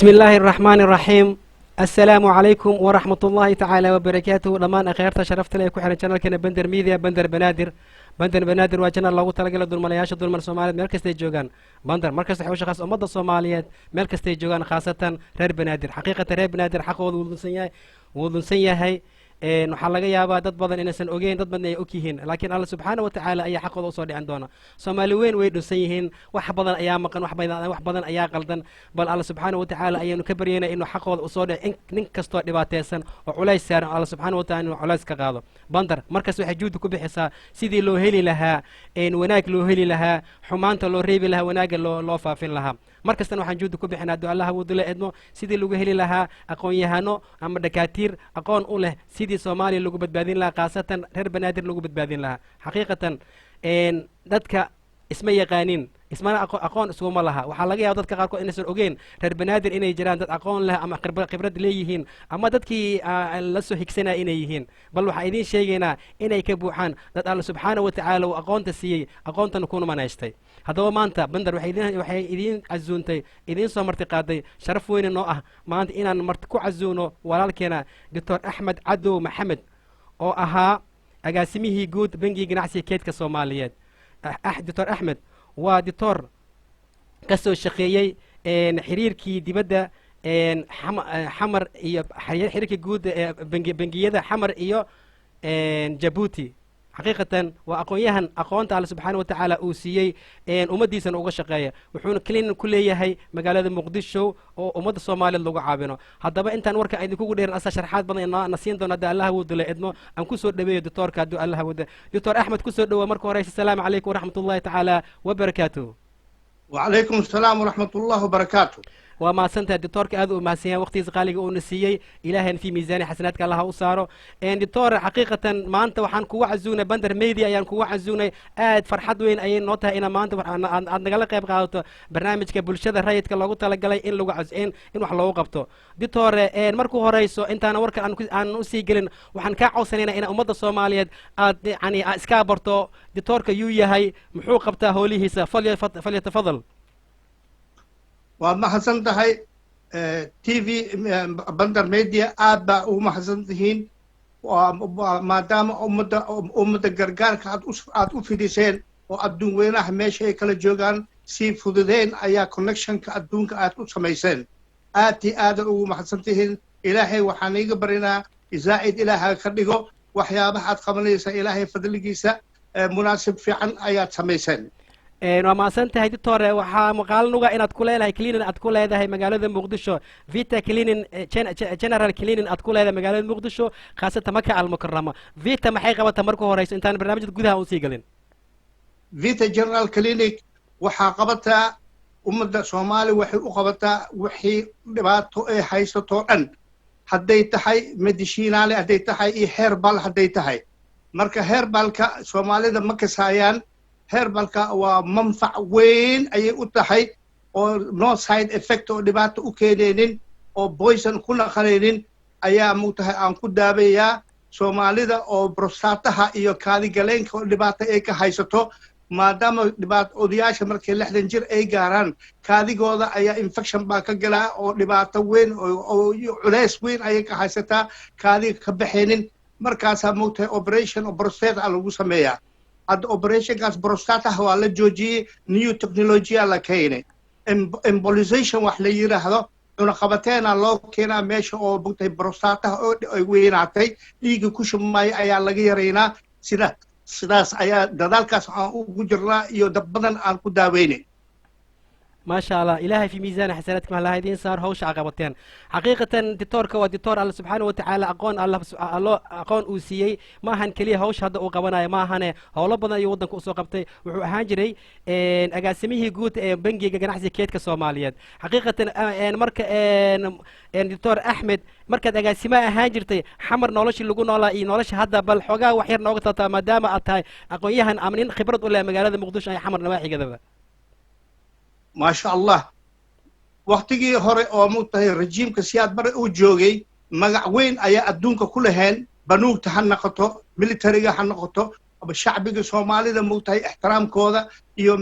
بسم الله الرحمن الرحيم. السلام عليكم ورحمة الله تعالى وبركاته. لمان أخيرت شرفت لي كحر channel كنا بندر ميديا بندر بنادر وجنا الله تلقى لدول ملاياش دول من الصوماليات مركز تيجوجان بندر مركز حوش خاص أمضى الصوماليات مركز تيجوجان خاصة رير بنادر حقيقة رير بنادر حق وذنسية هاي نحلقة يا با dad badan inaysan ogeyn dad badan ay og yihiin laakiin Allah subhanahu wa ta'ala ayaa xaqooda u soo dhicin doona Soomaaliyeed way dhusan yihiin wax badan ayaa maqan wax badan ayaa qaldan bal Allah subhanahu wa ta'ala ayaanu ka baryeynaa inuu xaqooda u soo dhicin nin kasto dhibaataysan oo culays saaran Allah subhanahu wa ta'ala inuu culays ka qaado bandar markaas waxay juhdi ku bixisaa sidii loo heli lahaa wanaag loo heli lahaa xumaanta loo reebi lahaa wanaaga loo faafin lahaa markastana waxaan juhdi ku bixinaa duu Allah uu dulay idmo sidii lagu heli lahaa aqoon yahano ama dhakaatiir aqoon u leh sidii Soomaaliya lagu badbaadin lahaa qaasatan reer banaadir lagu badbaadin lahaa xaqiiqatan dadka isma yaqaanin ismana aqoon isuma laha waxa laga yaabaa dadka qaarkood inaysan ogeyn reer banaadir inay jiraan dad aqoon leh ama khibrad leeyihiin ama dadkii la soo higsanaa inay yihiin bal waxa idin sheegaynaa inay ka buuxaan dad Allah subhanahu wa ta'ala uu aqoonta siiyay aqoontan ku manaystay haddaba maanta bandar waxay idin cazuuntay idin soo marti qaaday sharaf weyn oo ah maanta inaan marti ku cazuuno walaalkeena Dr. Axmed Cadow Maxamed oo ahaa agaasimihii guud bangiga ganacsiga keedka Soomaaliyeed Dr. Axmed waa dictor ka soo shaqeeyay xiriirkii dibadda xamar iyo xiriirkii guud ee bangiyada xamar iyo Djibouti حقيقة وأقوياهن أقوانت الله سبحانه وتعالى أوسيي أمديسن uga shaqeeya wuxuuna kaliin ku leeyahay magaalada Muqdisho oo umada Soomaaliyeed lagu caabino hadaba intaan warka ay idinku dheerin asa sharxaad badan na siin doona Allah uu dulay idmo aan ku soo dhaweeyo doctorka adu Allah wada Dr. Axmed ku soo dhawo marka hore assalaamu alaykum warahmatullahi ta'ala wabarakatuh wa alaykum assalam warahmatullahi wabarakatuh وما سنت الدكتور كأذو ما سيا وقت زقالي ونسيي إلهن في ميزان حسناتك الله وصاره إن دكتور حقيقة ما أنت وحن كوا عزونا بندر ميديا يعني كوا عزونا فرحت وين أي نوتها إن ما أنت عندنا قلق يبقى برنامج كبولشة رأيت كلا قلت لك قلي إن لو عزين إن وحلا وقبته دكتور إن مركو هريسو أنت أنا ورك عن أسيجلن وحن كعو سنين إن أمضى الصومالية يعني إسكابرتو دكتور كيويا هاي محوق قبته هوليه فليتفضل وما حسنت هاي تي في بندر ميديا آبا وما حسنتهين وما دام أمد الجرجار كعد أفيدسين وأدون وينه ماشي كلا جوجان سي فودين أيا كونكشن كأدون كأد أسميسين آتي آدر وما حسنتهين إلهي وحنيق برينا إزايد إلهي خديجو وحيا بحد قبليس إلهي فضلجيسا مناسب في عن آيات سميسين وما سنتهي دكتور وحا مقال نوغا إن أتكو لها كلينين أتكو لها هاي مقالة مقدشو فيتا كلينين جنرال كلينين أتكو لها مقالة مقدشو خاصة مكة المكرمة فيتا محيقة وتمركو هو رئيس انتان برنامج تقودها وسيقلين فيتا جنرال كلينيك وحا قبطها أمد صومالي وحي أقبطها وحي لباتو إي حيثتو أن حديت حي مديشينالي حديت حي إي هيربال حديت حي مركا هيربال كا صومالي دا مكة سايان هربالكا ومنفع وين أي أتحي أو no side effect أو دبات أكيدين أو بويسن كنا خلينين أي متحي أن كدابيا سوماليدا أو بروستاتها إيو كادي جلين كو دبات إيكا حيثتو ما دام دبات أودياش مركي لحدن جير أي جاران كادي جودا أي infection باكا جلا أو دبات وين أو علاس وين أيكا حيثتا كادي كبحينين مركاسا متحي operation أو بروستات على وسميا ad operation gas prostata waa la joojiyay new technology la keenay embolization wax la yiraahdo una qabateena loo keenaa meesha oo bugtay prostata oo ay weynaatay dhiig ku shumay ayaa laga yareynaa sidaas ayaa dadaalkaas aan ugu jirnaa iyo dad badan aan ku daaweynay ما شاء الله إلهي في ميزان حسناتكم الله هيدين صار هوش عقبتين حقيقة دكتور كوا دكتور الله سبحانه وتعالى الله أقون أوسيي ما هن كليه هوش هذا أقبنا ما هن هولا بدنا يودن كوسو قبتي وهانجري أجاسميه جود بنجي جناحي كيت كصوماليات حقيقة مرك دكتور أحمد مركز أجاسمه هانجرتي حمر نولش اللي قلنا لا نولش هذا بالحجة وحير نقطة ما دام أتاي أقوياهن أمنين خبرة ولا مجال مقدوش أي حمر نواحي كذا ما شاء الله وقتي هوري أو متى رجيم كسياد بر وجوجي مجا وين أي أدونك كلهن بنوك تحنقته ميليتريga حنقته shacbiga soomaalida mugtahay ixtiraamkooda iyo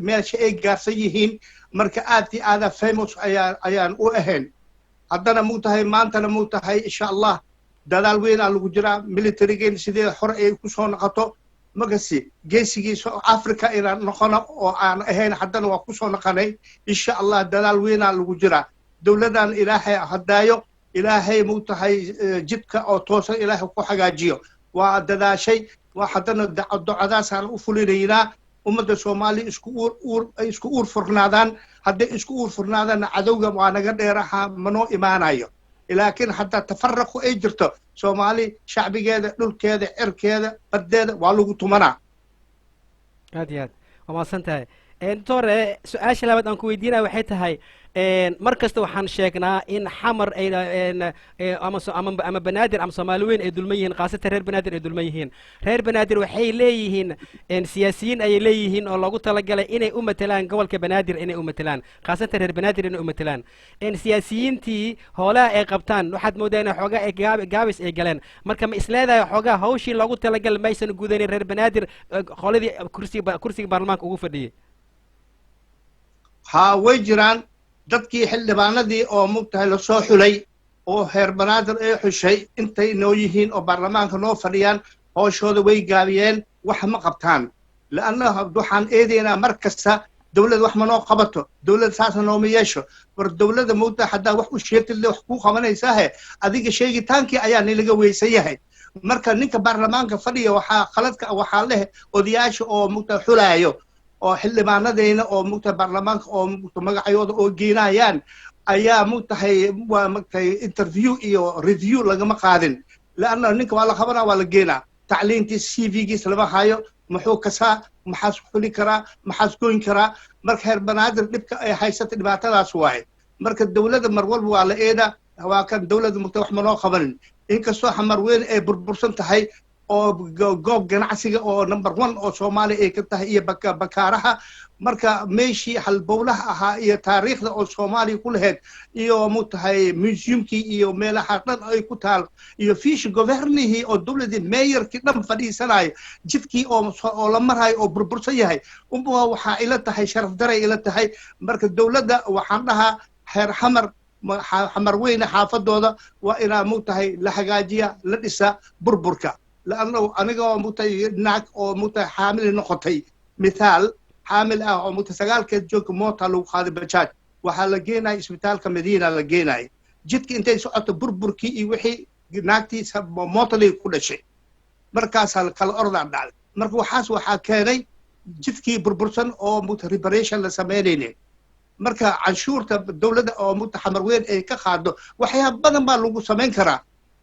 meelsha ay gaarsan yihiin marka aad iyo aada famous ayaan u ahayn haddana mugtahay maantana mugtahay insha allah dadaal weynaa lagu jiraa militarigeena sidee hore ay ku soo noqoto magasi geesigiisa africa inaan noqono oo aan ahayn haddana waa ku soo noqonay insha allah dadaal weynaa lagu jiraa dowladan ilaahay hadaayo ilaahay mugtahay jidka oo toosan ilaahay ku hagaajiyo waa dadaashay waa haddana docadaasaan u fulinaynaa ummadda soomaaliya isku uur furnaadaan hadday isku uur furnaadaanna cadowga waa naga dheeraha manoo imaanayo laakiin haddaa tafaraqu ay jirto soomaali shacbigeeda dhulkeeda cirkeeda baddeeda waa lagu tumanaa aad iyo aad waa mahadsan tahay doctor su-aasha labaad aan ku weydiinaya waxay tahay mar kasta waxaan sheegnaa in xamar ay ama banaadir ama soomaali weyn ay dulman yihiin khaasatan reer banaadir ay dulman yihiin reer banaadir waxay leeyihiin siyaasiyiin ayay leeyihiin oo loogu talagalay inay u matelaan gobolka banaadir inay u matelaan khaasatan reer banaadir inay u matelaan siyaasiyiintii hoolaha ay qabtaan waxaad moodaa inay xoogaa ay gaabis ay galeen marka ma isleedahay xoogaa hawshii loogu talagalay maysan gudanin reer banaadir qoladii kursiga baarlamaanka ugu fadhiyey haa way jiraan dadkii xildhibaanadii oo mugtahay lasoo xulay oo reer banaadir ay xushay intay noo yihiin oo baarlamaanka noo fadhiyaan hooshooda way gaabiyeen wax ma qabtaan la'anna waxaan eedaynaa mar kasta dawlad wax ma noo qabato dawlad saasna nooma yeesho war dawladda mugtahay haddaa wax u sheegtid wax kuu qabanaysaahe adiga sheegitaankii ayaa nilaga weysan yahay marka ninka baarlamaanka fadhiya waxaa khaladka waxaa leh odayaasha oo mugtahay xulaayo oo xildhibaanadeyna oo mugtahay baarlamaanka oo magacayooda oo geenayaan ayaa mugtahay waa mugtahay interview iyo review lagama qaadin la'anna ninka waa la qabanaa waa la geenaa tacliintiis cv-giis lama hayo muxuu kasaa maxaas xuli karaa maxaas goyn karaa marka reer banaadir dhibka ay haysata dhibaatadaas waaye marka dawladda mar walba waa la eedaa waa kan dawladda mugtahay wax ma noo qabanin inkastoo xamar weyn ay burbursan tahay oo goob ganacsiga oo number 1 oo Soomaaliya ay ka tahay iyo bakaaraha marka meeshii halbowlaha ahaa iyo taariikhda oo Soomaaliya ku lahayd iyo mutahay museumkii iyo meelaha dhan ay ku taal iyo fiish governihi oo dawladda mayorkii dhan fadhiisanayo jidkii oo la marayo oo burbursan yahay waxa ila tahay sharaf daray ila tahay marka dawladda waxaan dhahaa heer xamar weyn xaafadooda waa inaa mutahay la hagaajiya la dhisa burburka لأنه أنا متى ناك أو متى حامل نقطي مثال حامل أو متى سجال كجوك موت لو هذا بجات وحلقينا إسبيتال كمدينة لقينا جدك أنت سقط بربركي وحي ناكتي سب موت لي كل شيء مركز كالأرض عندنا مركز وحاس وحكاني جدك بربرسن أو متى ريبريشن لسميني مركز عشور الدولة أو متى حمروين أي كخادو وحيا بدن ما لو سمين كرا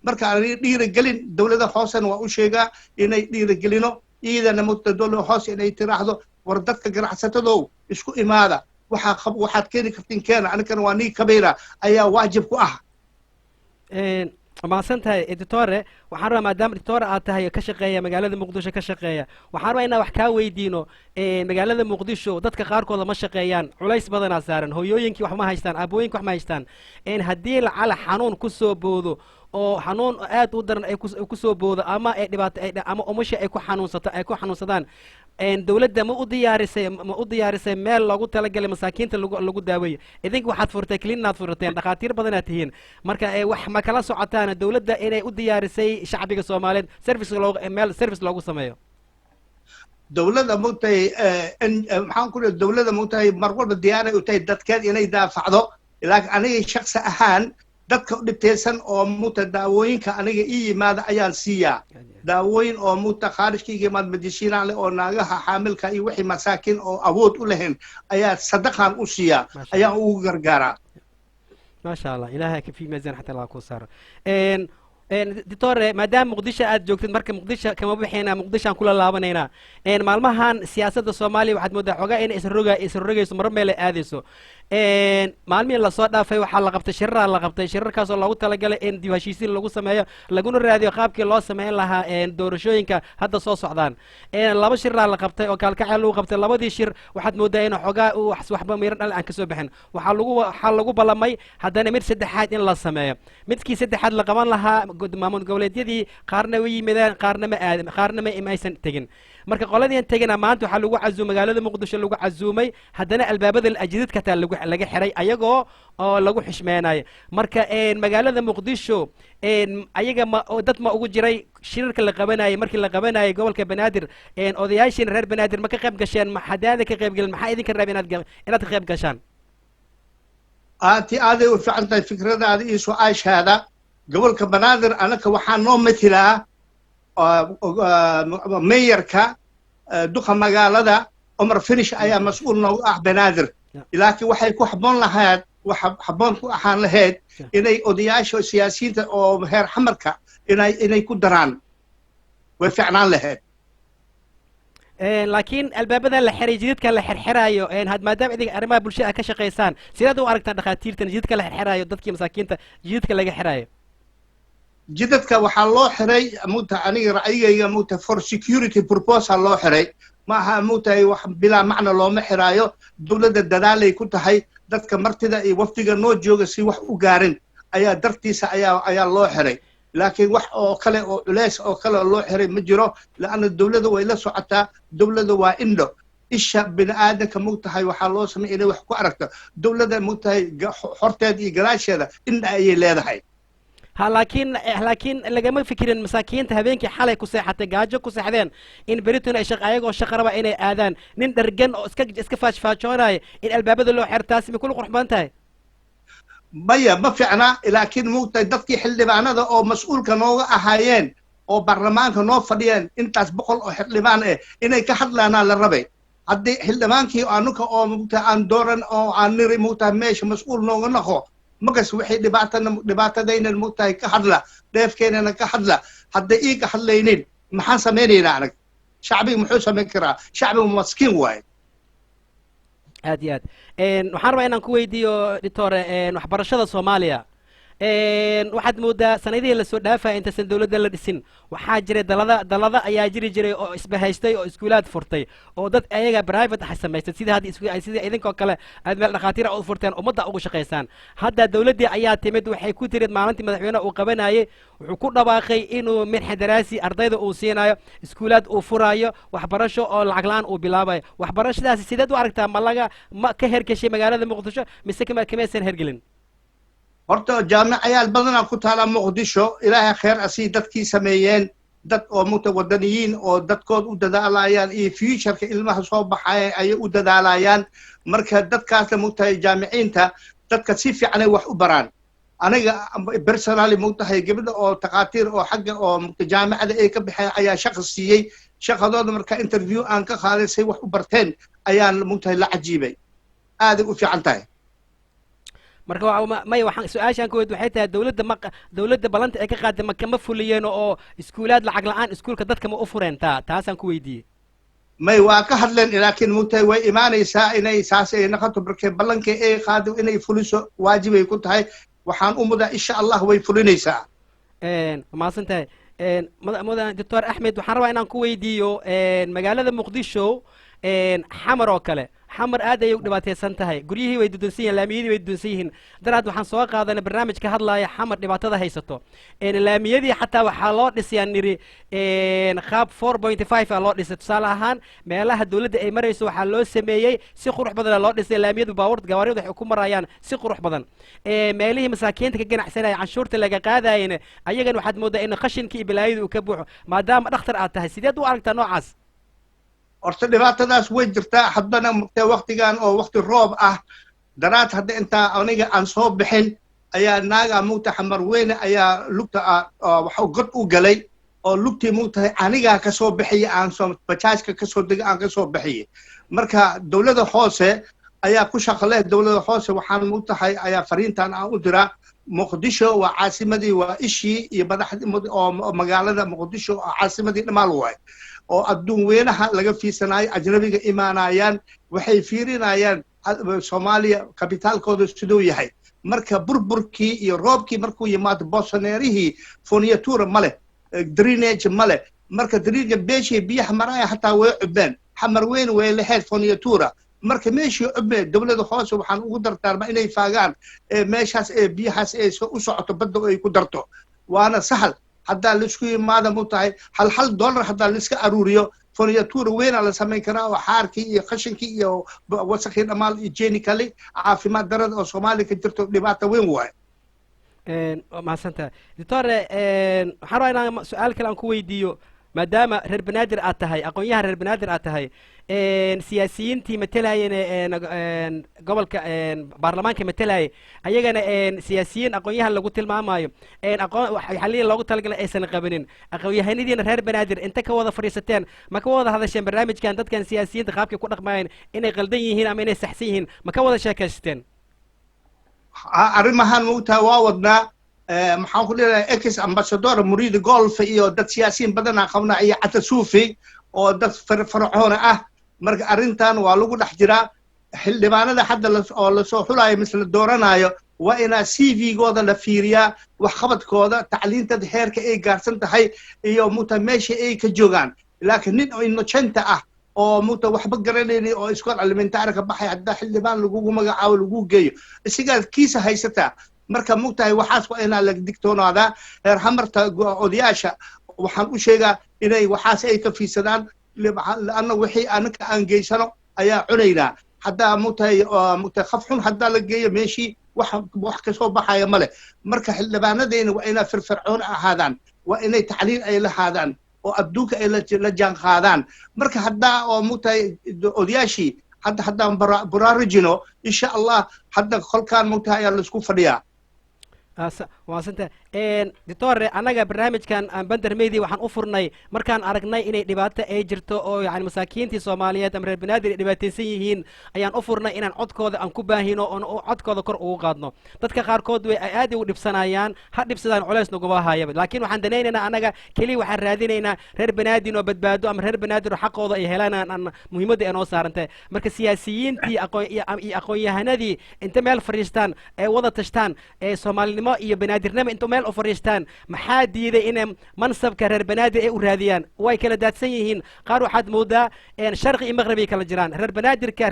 marka aan dhiirigelin dawladda hoosan waa u sheegaa inay dhiirigelino iyadana muddo dawladda hoos inay tiraahdo war dadka ganacsatada isku imaada waxaad keeni kartiin keena aniga waa nii kabeera ayaa waajib ku ah mahadsan tahay editore waxaan rabaa maadaama editore aad tahay ka shaqeeya magaalada muqdisho ka shaqeeya waxaan rabaa inaan wax kaa weydiino magaalada muqdisho dadka qaarkooda ma shaqeeyaan culays badanaa saaran hooyooyinkii wax ma haystaan aabooyinkii wax ma haystaan haddii lacala xanuun ku soo boodo oo xanuun aad u daran ay ku soo boodo ama ay dhibaato ama umusha ay ku xanuunsadaan dawladda ma u diyaarisay meel loogu talagalay masaakiinta lagu daaweeyo idinka waxaad furtay clinic furteen dhakhaatiir badan aad tihiin marka wax ma kala socotaan dawladda inay u diyaarisay shacbiga Soomaaliyeed service loogu sameeyo dawladda mugtay maxaan ku leeyahay dawladda mugtay mar walba diyaar u tahay dadkeed inay daafacdo laakiin aniga shakhsi ahaan dadka dhibtaysan oo muta daawooyinka aniga ii yimaada ayaan siiyaa daawooyin oo muta khaarijkiiga yimaad medishiinaan leh oo naagaha xaamilka iyo wixii masaakiin oo awood u lahayn ayaa sadaqaan u siiyaa ayaan ugu gargaaraa maasha allah ilaahay ka fi miisaan xataa la ku saaro دكتور مادام مقدشة أد جوكتن مركب مقدشة كما بحينا مقدشة كل الله بنينا مالمهان سياسة الصومالي واحد مدة حقا إن إسرقة يسمر ميل آديسو maalmihii lasoo dhaafay waxaa la qabtay shiraraa la qabtay shirarkaasoo loogu talagalay in dib heshiisiin lagu sameeyo laguna raadiyo qaabkii loo sameyn lahaa doorashooyinka hadda soo socdaan laba shiraraa la qabtay oo kaalkaceel lagu qabtay labadii shir waxaad moodaa in xoogaa waxba miran dhal aan kasoo bixin waxaa lagu ballamay haddana mid saddexaad in la sameeyo midkii saddexaad la qaban lahaa maamul goboleedyadii qaarna way yimideen qaarna ma aysan tegin marka qoladiian tegina maanta waxaa lagu casuumay magaalada muqdisho lagu casuumay haddana albaabada ajidadka taa laga xiray ayagoo oo lagu xishmeenayo marka magaalada muqdisho ayaga dad ma ugu jiray shirarka la qabanayay markii la qabanayay gobolka banaadir odayaashiina reer banaadir ma ka qayb gasheen hadaada ka qayb gelin maxaa idinka raab inaad ka qayb gashaan aaday u fiican tahay fikradaada iyo su-aashaada gobolka banaadir anaka waxaa noo matilaa meeyarka duqa magaalada cumar finish ayaa mas-uul noogu ah banaadir laakiin waxay ku habboon ku ahaan lahayd inay odayaasha siyaasiyiinta oo heer xamarka inay ku daraan way fiicnaan lahayd laakiin albaabada la xiray jidadka la xirxiraayo maadaama idinka arrimaha bulshada ka shaqaysaan sidaad u aragtaan dhakhaatiirtan jidadka la xirxiraayo dadkii masaakiinta jidadka laga xiraayo jidadka waxaa loo xiray aniga ra'yigayga for security proposal loo xiray maaha wax bilaa macna looma xiraayo dowladda dadaalay ku tahay dadka martida iyo wafdiga noo jooga si wax u gaarin ayaa dartiisa ayaa loo xiray laakiin wax oo kale oo culeys oo kale loo xiray ma jiro laanna dowladda way la socotaa dowladda waa indho isha bini aadanka waxaa loo sameeya inay wax ku aragto dowladda horteeda iyo gadaasheeda indha ayay leedahay laakiin lagama fikirin masaakiinta habeenkii xalay ku seexatay gaajo ku seexdeen in beritun ay ayagoo shaqo raba inay aadaan nin dhargan oo iska faajfaajoonaya in albaabada loo xiro taasi may kula qurux badan tahay maya ma fiicna laakiin dadkii xildhibaanada oo mas-uulka nooga ahaayeen oo baarlamaanka noo fadhiyeen intaas 100 oo xildhibaan inay ka hadlaanaa la rabay haddii xildhibaankii anuka oo aan dooran oo aan niri meesha mas-uul nooga noqo magas waxay dhibaatadaynan ka hadla dheefkeenana ka hadla hadday ii ka hadlaynin maxaan samaynaynaa anag shacbiga muxuu samayn karaa shacbigu maskiin waaye aad iyo aad waxaan rabaa inaan ku weydiiyo doctore waxbarashada soomaaliya waxaad moodaa sanadihii lasoo dhaafaya intaysan dowladda la dhisin waxaa jiray dalada ayaa jiri jiray oo isbahaystay oo iskuulaad furtay oo dad ayaga private ah samaystay sida idinkoo kale aad meel dhakhaatiira u furteen ummadda ugu shaqaysaan hadda dowladdii ayaa timid waxay ku tirid maalintii madaxweyne uu qabanayay wuxuu ku dhawaaqay inuu minxa daraasi ardayda uu siinayo iskuulaad uu furaayo waxbarasho oo lacag la-aan uu bilaabayo waxbarashadaasi sideed u aragtaa ma ka hergeshay magaalada muqdisho mise kamaysan hergelin horta jaamicayaal badanaa ku taala muqdisho ilaahay kheer asii dadkii sameeyeen dad oo wadaniyiin oo dadkood u dadaalayaan iyo futureka ilmaha soo baxaya ayay u dadaalayaan marka dadkaasna jaamiciinta dadka si fiicanay wax u baraan aniga personally gabadha oo takhaatiir oo xagga oo jaamicada ay ka baxeen ayaa shaqa siiyey shaqadooda marka interview aan ka qaaday say wax u barteen ayaan la cajiibay aaday u fiican tahay marka maya waxaan su-aashaan kuweyd waxay tahay dowladda balanta ay ka qaaday makama fuliyeen oo iskuulaad lacag la-aan iskuulka dadka ma u fureen taasaan ku weydiiyey may waa ka hadleen laakiin way imaanaysaa inay saas ay noqoto markee ballankii ay qaado inay fuliso waajibay ku tahay waxaan u mudaa insha allah way fulinaysaa mahadsan tahay mudan doctor axmed waxaan rabaa inaan ku weydiiyo magaalada muqdisho xamar oo kale xamar aad ayay u dhibaataysan tahay guryihii way dudunsan yihin laamiyadii way dudunsan yihiin daraad waxaan soo qaadanay barnaamij ka hadlaaya xamar dhibaatada haysato laamiyadii xataa waxaa loo dhisayaan niri qaab 4.5 a loo dhisay tusaale ahaan meelaha dowladda ay marayso waxaa loo sameeyey si qurux badana loo dhisay laamiyadu gawaariyadu waxay ku marayaan si qurux badan meelihii masaakiinta ka ganacsanaya canshuurta laga qaadayana ayagan waxaad moodaa in qashinkii iyo balaayadu uu ka buuxo maadaama dhakhtar aad tahay sideed u aragtaa noocaas horta dhibaatadaas way jirtaa haddana waktigan oo wakti roob ah daraad hadda intaa aniga aan soo bixin ayaa naaga xamar weyne ayaa lugta god u galay oo lugtii anigaa kasoo bixiya bajaajka kasoo dega aan kasoo bixiye marka dowladda hoose ayaa ku shaqaleh dowladda hoose waxaan ayaa fariintan aan u diraa muqdisho waa caasimadii waa ishii iyo madaxdii oo magaalada muqdisho oo caasimadii dhamaal waay oo adduun weynaha laga fiirsanayo ajnabiga imaanayaan waxay fiirinayaan soomaaliya kabitaalkooda siduu yahay marka burburkii iyo roobkii markuu yimaado boosaneerihii foniatura male drainage male marka drainage beeshii biyaha maraya hataa way cubeen xamar weyn way lahayd foniatura marka meeshii cubeen dowladda hoose waxaan ugu dardaarmaa inay faagaan meeshaas biyahaas ay u socoto badda ay ku darto waana sahal haddaa laisku yimaada mu tahay hal dollar haddaa laiska aruuriyo foniatura weynaa la samayn karaa oo xaarkii iyo qashinkii iyo wasakii dhammaan hygienicaly caafimaad darada oo soomaaliya ka jirto dhibaata weyn waaye mahadsantaha doctore waxaan rabaa inaan su-aal kale aan ku weydiiyo maadaama reer banaadir aad tahay aqoon-yahan reer banaadir aad tahay siyaasiyiintii matalayeen gobolka baarlamaanka matalayay ayagana siyaasiyiin aqoon-yahan lagu tilmaamayo xaliya loogu talagalay aysan qabanin aqoon-yahanadiina reer banaadir inta ka wada fadhiisateen ma ka wada hadasheen barnaamijkan dadkan siyaasiyiinta qaabkay ku dhaqmayeen inay qaldan yihiin ama inay saxsan yihiin ma ka wada sheekaysteen arrimahan mugtaha waa wadnaa maxaan ku leedahay ex ambassador muriidi golf iyo dad siyaasiyiin badanaa qabnaa iyo catasuufi oo dad farcoona ah marka arrintan waa lagu dhex jiraa xildhibaanada hadda oo lasoo xulayo mise la dooranayo waa inaa c v-gooda la fiiriyaa waxqabadkooda tacliintada heerka ay gaarsan tahay iyo muta meesha ay ka joogaan laakiin nin innocenta ah oo muta waxba garanayni oo iskool alimentari ka baxay haddaa xildhibaan lagugu magacaabo lagu geeyo isigaa kiisa haysataa marka mugtahay waxaas waa inaa la digtoonaadaa reer hamarta odayaasha waxaan u sheegaa inay waxaas ay ka fiirsadaan lanna wixii anaka aan geysano ayaa cunaynaa haddaa mugtahay qaf xun haddaa la geeyo meeshii wax kasoo baxaya male marka xildhibaanadayna waa inaa firfircoon ahaadaan waa inay tacliin ay lahaadaan oo adduunka ay la jaan qaadaan marka haddaa oo mugtahay odayaashii haddaan baraarujino insha allah hadda kolkaan mugtahay ayaa laisku fadhiyaa waasanta doctore annaga barnaamijkan bander media waxaan u furnay markaan aragnay inay dhibaato ay jirto oo yani masaakiintii soomaaliyeed ama reer banaadir ay dhibaataysan yihiin ayaan u furnay inaan codkooda aan ku baahino oon codkooda kor ugu qaadno dadka qaarkood way ay aad ugu dhibsanayaan ha dhibsadaan culays naguma hayaba laakiin waxaan danaynaynaa annaga keliya waxaan raadinaynaa reer banaadin oo badbaado ama reer banaadir oo xaqooda ay helaan aan muhiimadda ay noo saarantahay marka siyaasiyiintii iyo aqoon-yahanadii inta meel fadhiistaan ee wada tashtaan ee soomaalinimo iyo banaadirnimo intuu meel u fadhiistaan maxaa diiday inay mansabka reer banaadir ay u raadiyaan way kala daadsan yihiin qaar waxaad moodaa sharqi iyo maqrib ay kala jiraan reer banaadirka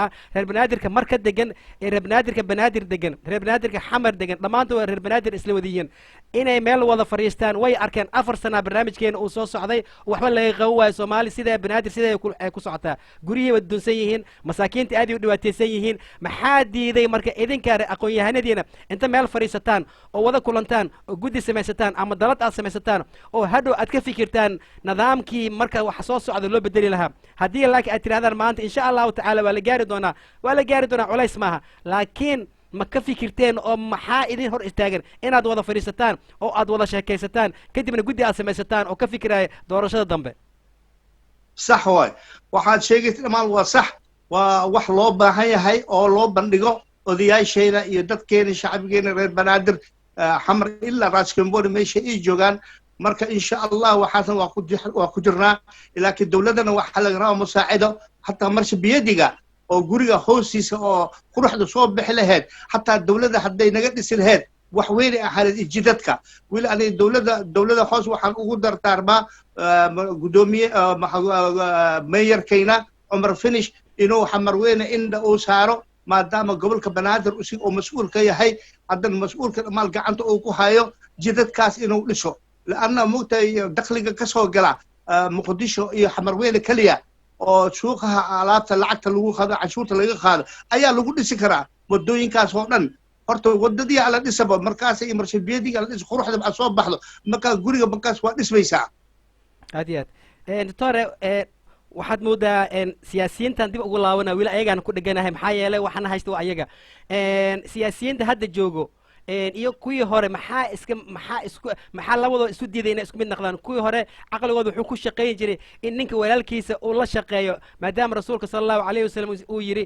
ah reer banaadirka marka degan ee reer banaadirka banaadir degan reer banaadirka xamar degan dhammaantood waa reer banaadir isla wada yihiin inay meel wada fadhiistaan way arkeen 4 sana barnaamijkeena uu soo socday waxba laga qaban waayo soomaali sida banaadir sida ay ku socotaa guriyay wada dunsan yihiin masaakiinta aad ay u dhibaataysan yihiin maxaa diiday marka idinka aqoon-yahanadiina inta meel fadhiisataan oo wada kulantaan oo guddi samaysataan ama dalad aad samaysataan oo hadhow aad ka fikirtaan nidaamkii marka wax soo socda loo bedeli lahaa haddii laakiin aad tirahdaan maanta insha allahu tacaala waa la gaari doonaa culays maaha laakiin ma ka fikirteen oo maxaa idin hor istaagan inaad wada fadhiisataan oo aad wada sheekaysataan kadibna guddi aad samaysataan oo ka fikiraya doorashada dambe sax waay waxaad sheegaysa dhammaan waa sax waa wax loo baahan yahay oo loo bandhigo odayaashayna iyo dadkeena shacbigeena reer banaadir xamar ilaa raaskambooni meesha ay joogaan marka insha allah waxaasna waa ku jirnaa laakiin dowladdana waxaa laga rabaa musaacido hataa marsha biyadiga oo guriga hoostiisa oo quruxda soo bixi lahayd hataa dowladda hadday naga dhisi lahayd wax weyn ay ahayd jidadka weli aniga dowladda hoos waxaan ugu dardaarmaa gudoomiye meeyarkayna cumar finish inuu xamar weyne indha uu saaro maadaama gobolka banaadir oo mas-uul ka yahay haddana mas-uulka dhammaan gacanta uu ku hayo jidadkaas inuu dhiso la'anna mugtahay dakhliga ka soo gala muqdisho iyo xamar weyne keliya oo suuqaha alaabta lacagta lagu qaado canshuurta laga qaado ayaa lagu dhisi karaa wadooyinkaas oo dhan horta wadadii ala dhisaba markaas iyo marshibiyadiga ala dhis quruxda baa soo baxdo markaa guriga markaas waa dhismaysaa aad iyo aad doctore waxaad moodaa siyaasiyiintan dib ugu laabana weli ayagaan ku dheganahay maxaa yeelay waxaana haysta waa ayaga siyaasiyiinta hadda joogo iyo kuwii hore maxaa labadoo isu diiday inay isku mid noqdaan kuwii hore caqligooda wuxuu ku shaqayn jiray in ninka walaalkiisa uu la shaqeeyo maadaama rasuulka sala allahu alayhi wasalam uu yidhi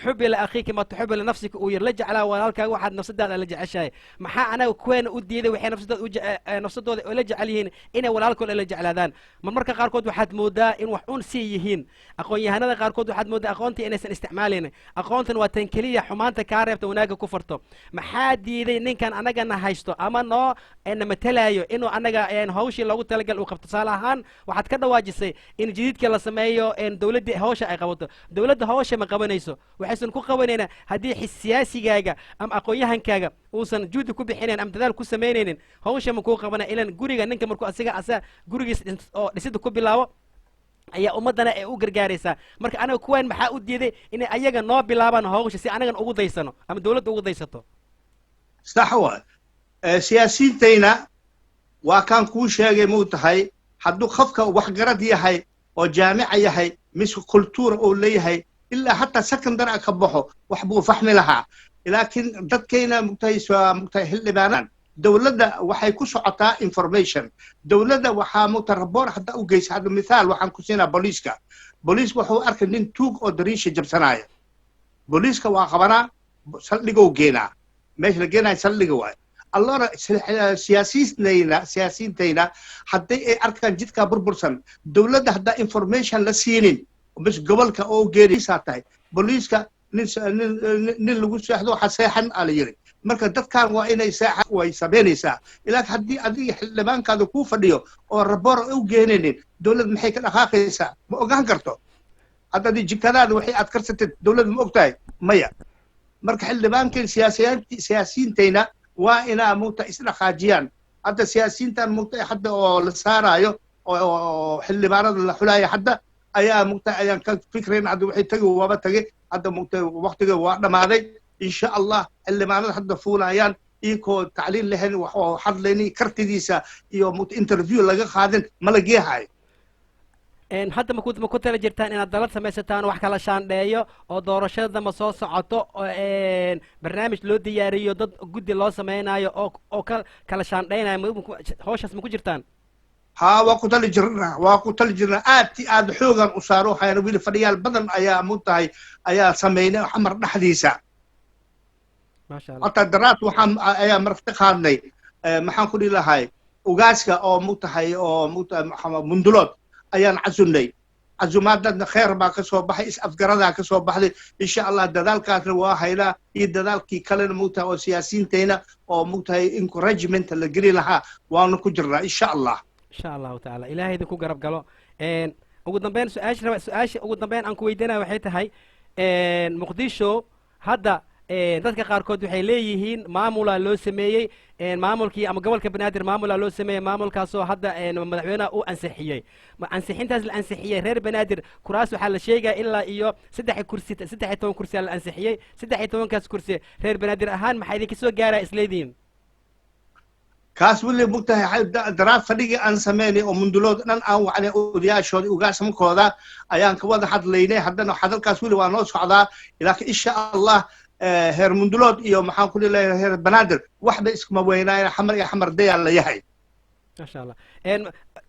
xubi liakhiika ma tuxibu linafsika uu yiri la jeclaa walaalkaaga waxaad nafsadaada la jeceshahay maxaa anaga kuweena u diiday waxay nafsadooda oo la jecel yihiin inay walaalkooda la jeclaadaan marmarka qaarkood waxaad moodaa in wax un sii yihiin aqoon-yahanada qaarkood waxaad moodaa aqoontii inaysan isticmaalin aqoontan waa tan keliya xumaanta kaa reebta wanaagga ku farto maxaa diiday ninkan anagana haysto ama noo na matalaayo inuu anaga hawshii loogu talagal uu qabto tusaale ahaan waxaad ka dhawaajisay in jadiidka la sameeyo dowladdii hawsha ay qabato dowladda hawsha ma qabanayso waxaysan ku qabanayna haddii siyaasigaaga ama aqoon-yahankaaga uusan juhdi ku bixinayn ama dadaal ku samaynaynin hawsha ma kuu qabana ilan guriga ninka markuu asaa gurigiis oo dhisida ku bilaabo ayaa ummaddana ay u gargaaraysaa marka anaga kuwaan maxaa u diiday inay ayaga noo bilaabaan hawsha si anagan ugu daysano ama dowladda ugu daysato sax waa siyaasiyiintayna waa kaan kuu sheegay muu tahay hadduu qofka waxgarad yahay oo jaamica yahay mise kultuura uu leeyahay ilaa hataa secondary ka baxo wax buu fahmi lahaa laakiin dadkayna mugtahay xildhibaanaan dowladda waxay ku socotaa information dowladda waxaa mugta raboor hadda u geysa hadda mithaal waxaan ku siinaa booliiska booliiska wuxuu arkay nin tuug oo dariisha jabsanaya booliiska waa qabanaa saldhigow geenaa meesha la geenaya saldhiga waayo allora siyaasiyiintayna hadday ay arkaan jidkaa burbursan dowladda haddaa information la siinin bas gobolka oo geerisaa tahay booliiska nin lagu seexdo waxa seexan aa la yiri marka dadkan waa inay seexan way sameynaysaa ilaa haddii adiga xildhibaankaada kuu fadhiyo oo raboor u geenaynin dowlad maxay ka dhaqaaqaysaa ma ogaan karto hadda adii jikadaada waxay aad karsatid dowladda ma ogtahay maya marka xildhibaankan siyaasiyiintayna waa inaa mugta isdhaqaajiyaan hadda siyaasiyiintan mugta hadda oo la saaraayo oo xildhibaanada la xulaaya hadda ayaa mugta ayaan ka fikrayn hadda waxay tagi waaba tagay hadda mugta waqtiga waa dhamaaday insha allah xildhibaanada hadda fuulayaan iyagoo tacliin lahayn wax oo hadlayni kartidiisa iyo mugta interview laga qaadin ma la geehayo hadda ma ku tala jirtaan inaad dalad samaysataan wax kala shaandheeyo oo doorashada ma soo socoto barnaamij loo diyaariyo dad guddi loo samaynayo oo kala shaandhaynayo hawshaas ma ku jirtaan ها وقتل جرنا وقتل جرنا آد حوغان أسارو حيان ويل فريال بدن أيا منتهي أيا سمينا حمر نحديثا ما شاء الله حتى درات وحم أيا مرفتقاني محان كل هاي وغاسكا أو منتهي أو مندلوت أيا عزوني عزومات خير ما كسو بحي إس أفقرنا كسو بحي إن شاء الله دادال كاتر واحيلا يدادال كي كلنا موتا أو سياسيين تينا أو موتا encouragement اللي قري لها وانو كجرنا إن شاء الله إن شاء الله تعالى إلهي إذا كوجرب قالوا ugu dambeyn su-aasha ugu dambeyn aan ku weydiinaya waxay tahay muqdisho hadda dadka qaarkood waxay leeyihiin maamulaa loo sameeyey maamulkii ama gobolka banaadir maamulaa loo sameeyey maamulkaasoo hadda madaxweynaha uu ansixiyey ansixintaas la ansixiyey reer banaadir kuraas waxaa la sheegaya ilaa iyo 3 kursi 13 kursi la ansixiyey 13kaas kursi reer banaadir ahaan maxay idinka soo gaaraa isleediin kaas wili mugtahay daraad fadhigii aan sameynay oo mundulood dhan aan wacnay odayaashooda ugaasmakooda ayaan ka wada hadlaynay haddana hadalkaas wili waa noo socdaa ilaakiin insha allah heer mundulood iyo maxaan ku leeyahay heer banaadir waxba iskuma weynaayn xamar iyo xamar dayaa la yahay ما شاء الله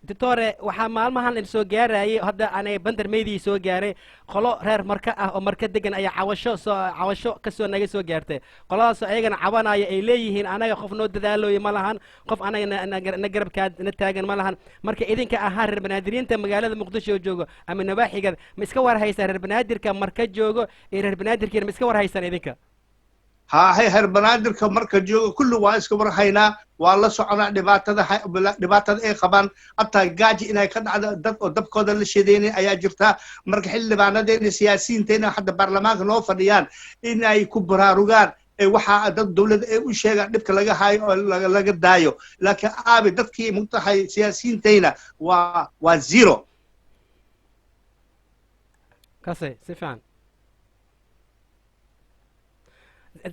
دكتور waxaa maalmahan in soo gaarayay hadda anay bandar meedii soo gaaray qolo reer marka ah oo marka degan ayaa cawasho ka soo naga soo gaartay qoladaas ayagana cabanaya ay leeyihiin anaga qof noo dadaalooyo ma lahan qof anaga na garabkaad na taagan ma lahan marka idinka ahaa reer banaadiriinta magaalada muqdisho joogo ama nabaaxiga ma iska war haysan reer banaadirka marka joogo ee reer banaadirkiina ma iska war haysan idinka ها هي هر بنادر كمركز جو كل وايس كبر هينا والله سعنا دباتة إيه خبان حتى جاج إنها كان على دب كذا الشديني أيا جرتا مركز حل بنادر سياسيين تينا حتى برلمان نو فديان إنها يكبرها رجال وحا دد دولة وشيء دبك لقى هاي لقى دايو لكن أبي دبكي منتهى سياسيين تينا وزيرو كسي سفان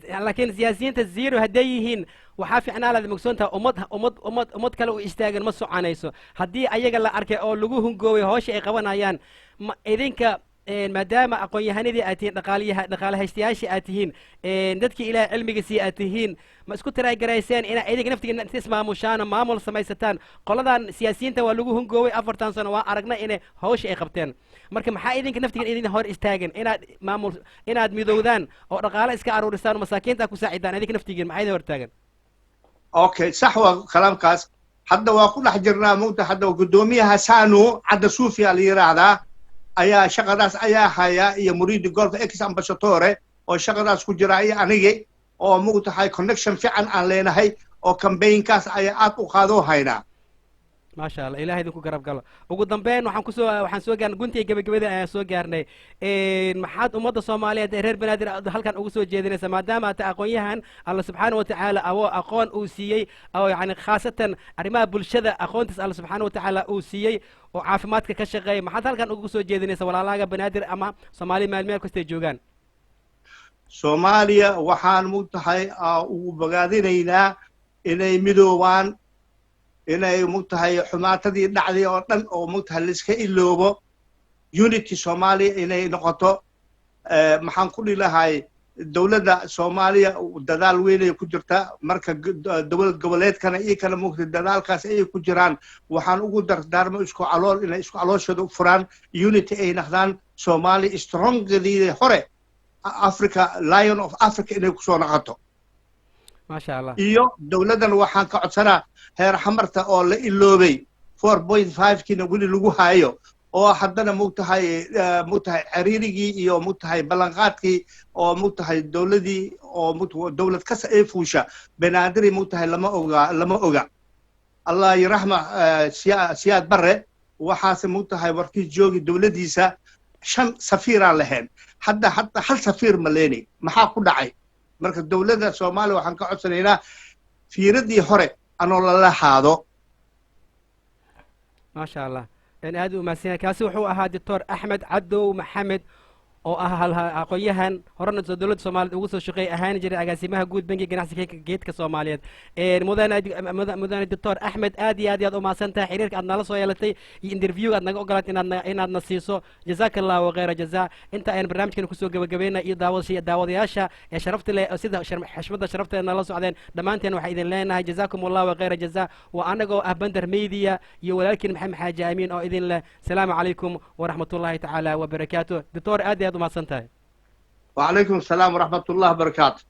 لكن سياسيين الزيرو هديهين وحافي أنا على المقصونتها أمد كلو يستاجر مسوا عنيسو هدي أيجا لا أركي أو لجوهم جوي هوش إقوانا يان إذنك maadaama aqoon-yahanadii aad tihiin dhaqaalahaystayaashii aad tihiin dadkii ilaahay cilmigiisii aad tihiin ma isku tiraagarayseen inaa idinka naftigiina inta ismaamushaan maamul samaysataan qoladan siyaasiyiinta waa lagu hungooway 4 sano waa aragna inay hawsha ay qabteen marka maxaa idinka naftigiina idin hor istaagan inaad midowdaan oo dhaqaale iska aruurisaan oo masaakiinta ku saacidaan idinka naftigiina maxaa idin hor taagan okay sax waa kalaamkaas hadda waa ku dhex jirnaa mugta hadda guddoomiyaha saanu cadda suufiya la yiraahdaa ayaa shaqadaas ayaa haya iyo muriidi golka ex ambassadore oo shaqadaas ku jira iyo anigi oo mugtahay connection fiican aan leenahay oo campaignkaas ayaa aad u qaado haynaa maasha allah ilaahay idinku garab galo ugu dambeyn waxaan soo gaarnay guntiga gabagabada ayaan soo gaarnay maxaad ummadda soomaaliyeed ee reer banaadir halkan ugu soo jeedinaysa maadaama aad aqoon-yahan alla subxaana watacaala aqoon uu siiyey oo yani khaasatan arrimaha bulshada aqoontiis alla subxaana watacaala uu siiyey oo caafimaadka ka shaqeeya maxaad halkan ugu soo jeedinaysa walaalaaga banaadir ama soomaali meel kastay joogaan soomaaliya waxaan mugtahay ugu bogaadinaynaa inay midoobaan inay mugtahay xumaatadii dhacday oo dhan oo mugtahay laiska iloobo unity soomaaliya inay noqoto maxaan ku dhihi lahay dowladda soomaaliya dadaal weynay ku jirta marka dowlad goboleedkana iyo kala mugtay dadaalkaas ayay ku jiraan waxaan ugu dardaarmo inay isku calooshooda u furaan unity ay noqdaan soomaaliya strongedii hore africa lion of africa inay kusoo noqoto maasha allah iyo dowladdan waxaan ka codsanaa heer xamarta oo la iloobay 4.5 kiina weli lagu haayo oo haddana mugtahay cariirigii iyo mugtahay ballanqaadkii oo mugtahay dowladii oo dowlad kasta ee fuusha banaadiri mugtahay lama oga allah yiraxma siyaad barre waxaase mugtahay warkii joogi dowladdiisa 5 safiiraan lahayn hadda hal safiir ma leeni maxaa ku dhacay marka dowladda soomaaliya waxaan ka codsanaynaa fiiradii hore anoo lala haado maasha allah aad u mahadsan yahay kaasi wuxuu ahaa doctor axmed cadow maxamed oo ah aqoon-yahan horena dowladda soomaaliyeed ugu soo shaqeey ahaan jiray agaasimaha guud bangiga ganacsiga geedka soomaaliyeed mudane doctor axmed aad iyo aad u mahadsan tahay xiriirka aad nala soo yeelatay iyo interviewga aad naga ogolaatay inaadna siiso jazaaka allahu khayra jazaa inta ayaan barnaamijkan kusoo gabagabeynay iyo daawadayaasha ee sharafta leh sida xishmada sharafta nala socdeen dhammaanteen waxaa idin leenahay jazaakum allahu khayra jazaa waa anagoo ah bandar media iyo walaalkiin maxamed xaaji amiin oo idin leh salaamu calaykum waraxmatullaahi tacaala wabarakaatuh doctor aad وعليكم السلام ورحمة الله وبركاته